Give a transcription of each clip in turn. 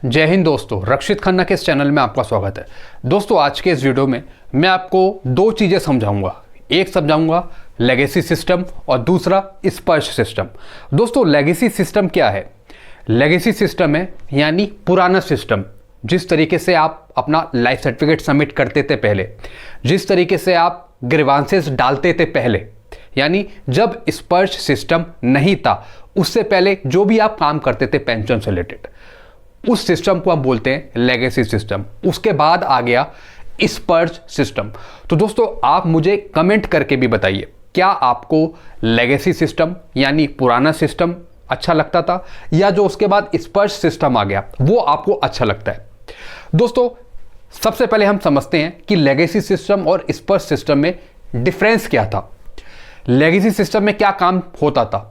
जय हिंद दोस्तों, रक्षित खन्ना के इस चैनल में आपका स्वागत है। दोस्तों आज के इस वीडियो में मैं आपको दो चीज़ें समझाऊंगा। एक समझाऊंगा लेगेसी सिस्टम और दूसरा स्पर्श सिस्टम। दोस्तों लेगेसी सिस्टम क्या है? लेगेसी सिस्टम है यानी पुराना सिस्टम। जिस तरीके से आप अपना लाइफ सर्टिफिकेट सबमिट करते थे पहले, जिस तरीके से आप ग्रीवांसेस डालते थे पहले, यानी जब स्पर्श सिस्टम नहीं था उससे पहले जो भी आप काम करते थे पेंशन से रिलेटेड, उस सिस्टम को हम बोलते हैं लेगेसी सिस्टम। उसके बाद आ गया स्पर्श सिस्टम। तो दोस्तों आप मुझे कमेंट करके भी बताइए, क्या आपको लेगेसी सिस्टम यानी पुराना सिस्टम अच्छा लगता था या जो उसके बाद स्पर्श सिस्टम आ गया वो आपको अच्छा लगता है? दोस्तों सबसे पहले हम समझते हैं कि लेगेसी सिस्टम और स्पर्श सिस्टम में डिफरेंस क्या था। लेगेसी सिस्टम में क्या काम होता था?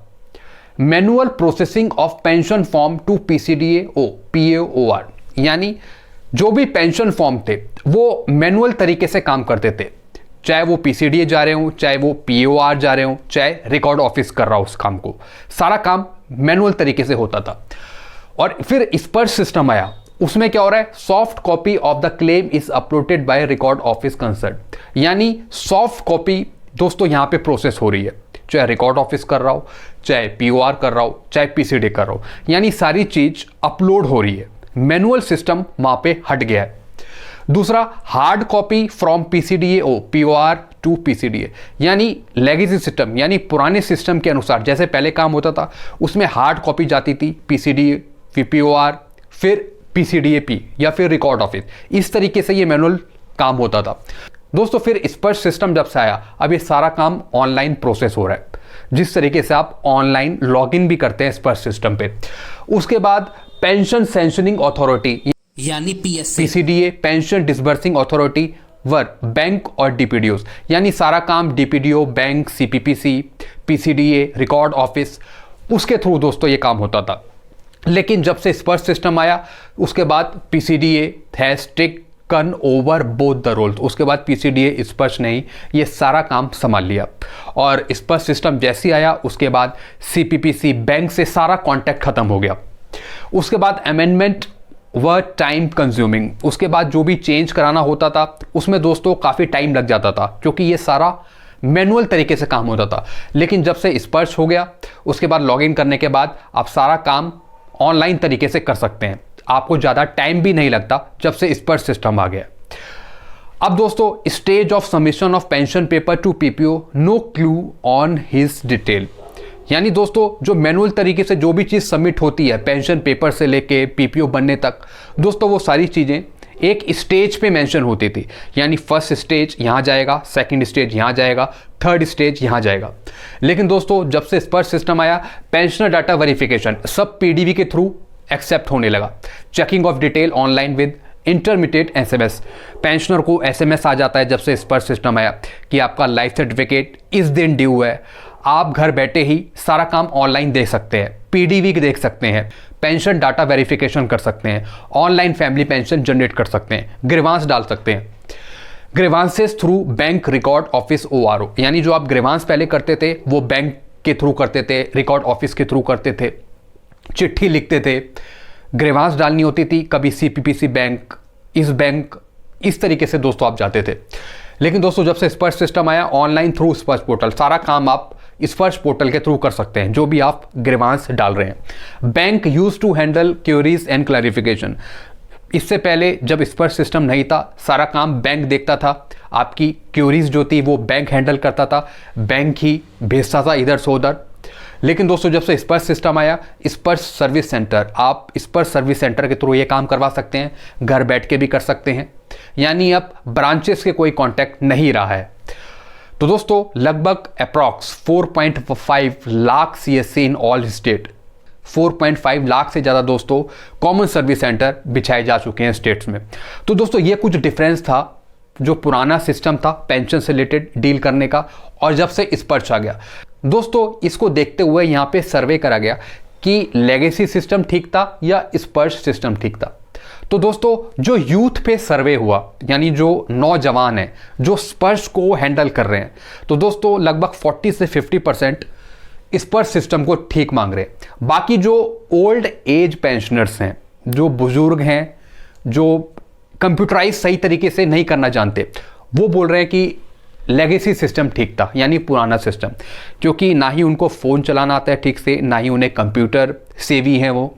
Manual processing of pension form to PCDA O PAOR, यानी जो भी पेंशन फॉर्म थे वो मैनुअल तरीके से काम करते थे, चाहे वो पीसीडीए जा रहे हो, चाहे वो PAOR जा रहे हो, चाहे रिकॉर्ड ऑफिस कर रहा हो, उस काम को सारा काम मैनुअल तरीके से होता था। और फिर स्पर्श सिस्टम आया, उसमें क्या हो रहा है? Soft copy of the claim is uploaded by record office concerned, यानी सॉफ्ट कॉपी दोस्तों यहां पे प्रोसेस हो रही है, चाहे रिकॉर्ड ऑफिस कर रहा हो, चाहे POR कर रहा हो, चाहे PCD कर रहा हो, यानी सारी चीज अपलोड हो रही है। मैनुअल सिस्टम वहां पे हट गया है। दूसरा hard copy from PCDA O POR to PCDA, यानी लेगेसी सिस्टम यानी पुराने सिस्टम के अनुसार जैसे पहले काम होता था उसमें हार्ड कॉपी जाती थी PCDA, फिर POR, फिर PCDA-P या फिर रिकॉर्ड ऑफिस। इस तरीके से ये मैनुअल काम होता था। दोस्तों फिर स्पर्श सिस्टम जब से आया, अब ये सारा काम ऑनलाइन प्रोसेस हो रहा है, जिस तरीके से आप ऑनलाइन लॉगिन भी करते हैं स्पर्श सिस्टम पे। उसके बाद पेंशन सेंशनिंग अथॉरिटी यानी PSA, PCDA pension disbursing authority वर बैंक और DPDOs, यानी सारा काम DPDO, bank, CPPC, PCDA, record office, उसके थ्रू दोस्तों ये काम होता था। लेकिन जब से स्पर्श सिस्टम आया उसके बाद PCDA has taken over both the roles. उसके बाद PCDA स्पर्श नहीं, ये सारा काम संभाल लिया। और स्पर्श सिस्टम जैसे आया उसके बाद CPPC बैंक से सारा कॉन्टैक्ट खत्म हो गया। उसके बाद अमेंडमेंट व टाइम कंज्यूमिंग, उसके बाद जो भी चेंज कराना होता था उसमें दोस्तों काफ़ी टाइम लग जाता था क्योंकि ये सारा मैनुअल तरीके से काम होता था। लेकिन जब से स्पर्श हो गया उसके बाद लॉगिन करने के बाद आप सारा काम ऑनलाइन तरीके से कर सकते हैं, आपको ज़्यादा टाइम भी नहीं लगता जब से स्पर्श सिस्टम आ गया। अब दोस्तों stage of submission of pension paper to PPO, no clue on his detail, यानी दोस्तों जो मैनुअल तरीके से जो भी चीज़ सबमिट होती है पेंशन पेपर से लेके PPO बनने तक, दोस्तों वो सारी चीज़ें एक स्टेज पे मेंशन होती थी, यानी फर्स्ट स्टेज यहाँ जाएगा, सेकंड स्टेज यहाँ जाएगा, थर्ड स्टेज यहाँ जाएगा। लेकिन दोस्तों जब से स्पर्श सिस्टम आया पेंशनर डाटा वेरिफिकेशन सब PDV के थ्रू एक्सेप्ट होने लगा। Checking of detail online with intermediate SMS, pensioner को SMS आ जाता है जब से स्पर्श सिस्टम आया कि आपका लाइफ सर्टिफिकेट इस दिन ड्यू है। आप घर बैठे ही सारा काम ऑनलाइन देख सकते हैं, PDV देख सकते हैं, पेंशन डाटा वेरिफिकेशन कर सकते हैं, ऑनलाइन फैमिली पेंशन जनरेट कर सकते हैं, ग्रीवांस डाल सकते हैं। Grievances through bank record office ORO, यानी जो आप ग्रीवांस पहले करते थे वो बैंक के थ्रू करते थे, रिकॉर्ड ऑफिस के थ्रू करते थे, चिट्ठी लिखते थे, ग्रीवांस डालनी होती थी, कभी CPPC बैंक, इस तरीके से दोस्तों आप जाते थे। लेकिन दोस्तों जब से स्पर्श सिस्टम आया ऑनलाइन थ्रू स्पर्श पोर्टल, सारा काम आप स्पर्श पोर्टल के थ्रू कर सकते हैं जो भी आप ग्रीवांस डाल रहे हैं। Bank use to handle queries and clarification, इससे पहले जब स्पर्श सिस्टम नहीं था सारा काम बैंक देखता था, आपकी क्यूरीज जो थी वो बैंक हैंडल करता था, बैंक ही भेजता था इधर से उधर। लेकिन दोस्तों जब से स्पर्श सिस्टम आया स्पर्श सर्विस सेंटर, आप स्पर्श सर्विस सेंटर के थ्रू ये काम करवा सकते हैं, घर बैठ के भी कर सकते हैं, यानी अब ब्रांचेस के कोई कांटेक्ट नहीं रहा है। तो दोस्तों लगभग approx 4.5 lakh CSC in all state, 4.5 lakh से ज़्यादा दोस्तों कॉमन सर्विस सेंटर बिछाए जा चुके हैं स्टेट्स में। तो दोस्तों ये कुछ डिफरेंस था जो पुराना सिस्टम था पेंशन से रिलेटेड डील करने का और जब से स्पर्श आ गया। दोस्तों इसको देखते हुए यहाँ पे सर्वे करा गया कि लेगेसी सिस्टम ठीक था या स्पर्श सिस्टम ठीक था। तो दोस्तों जो यूथ पे सर्वे हुआ, यानी जो नौजवान हैं जो स्पर्श को हैंडल कर रहे हैं, तो दोस्तों लगभग 40 से 50% स्पर्श सिस्टम को ठीक मांग रहे हैं। बाकी जो ओल्ड एज पेंशनर्स हैं जो बुजुर्ग हैं, जो कंप्यूटराइज सही तरीके से नहीं करना जानते, वो बोल रहे हैं कि लेगेसी सिस्टम ठीक था, यानी पुराना सिस्टम, क्योंकि ना ही उनको फ़ोन चलाना आता है ठीक से, ना ही उन्हें कंप्यूटर सेवी हैं वो,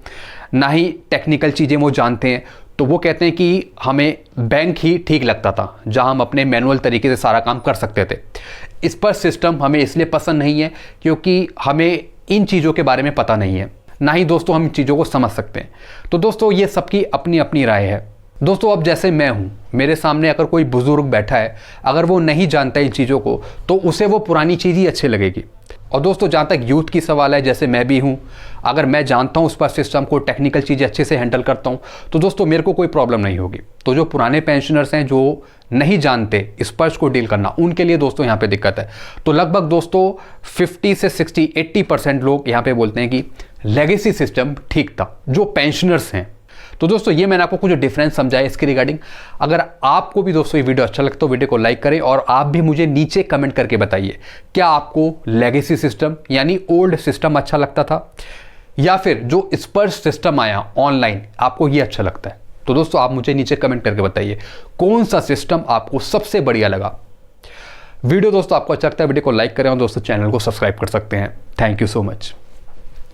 ना ही टेक्निकल चीज़ें वो जानते हैं। तो वो कहते हैं कि हमें बैंक ही ठीक लगता था, जहां हम अपने मैनुअल तरीके से सारा काम कर सकते थे। इस पर सिस्टम हमें इसलिए पसंद नहीं है क्योंकि हमें इन चीज़ों के बारे में पता नहीं है, ना ही दोस्तों हम इन चीज़ों को समझ सकते हैं। तो दोस्तों ये सबकी अपनी अपनी राय है। दोस्तों अब जैसे मैं हूँ, मेरे सामने अगर कोई बुज़ुर्ग बैठा है, अगर वो नहीं जानता इन चीज़ों को, तो उसे वो पुरानी चीज़ ही अच्छी लगेगी। और दोस्तों जहाँ तक यूथ की सवाल है, जैसे मैं भी हूँ, अगर मैं जानता हूँ उस पर सिस्टम को, टेक्निकल चीज़ें अच्छे से हैंडल करता हूँ, तो दोस्तों मेरे को कोई प्रॉब्लम नहीं होगी। तो जो पुराने पेंशनर्स हैं, जो नहीं जानते स्पर्श को डील करना, उनके लिए दोस्तों यहाँ पे दिक्कत है। तो लगभग दोस्तों 50 से 60-80% लोग यहाँ पे बोलते हैं कि लेगेसी सिस्टम ठीक था, जो पेंशनर्स हैं। तो दोस्तों ये मैंने आपको कुछ डिफरेंस समझाया इसके रिगार्डिंग। अगर आपको भी दोस्तों ये वीडियो अच्छा लगता तो वीडियो को लाइक करें, और आप भी मुझे नीचे कमेंट करके बताइए, क्या आपको लेगेसी सिस्टम यानी ओल्ड सिस्टम अच्छा लगता था, या फिर जो स्पर्श सिस्टम आया ऑनलाइन, आपको ये अच्छा लगता है। तो दोस्तों आप मुझे नीचे कमेंट करके बताइए कौन सा सिस्टम आपको सबसे बढ़िया लगा। वीडियो दोस्तों आपको अच्छा लगता है, वीडियो को लाइक करें, और दोस्तों चैनल को सब्सक्राइब कर सकते हैं। Thank you so much.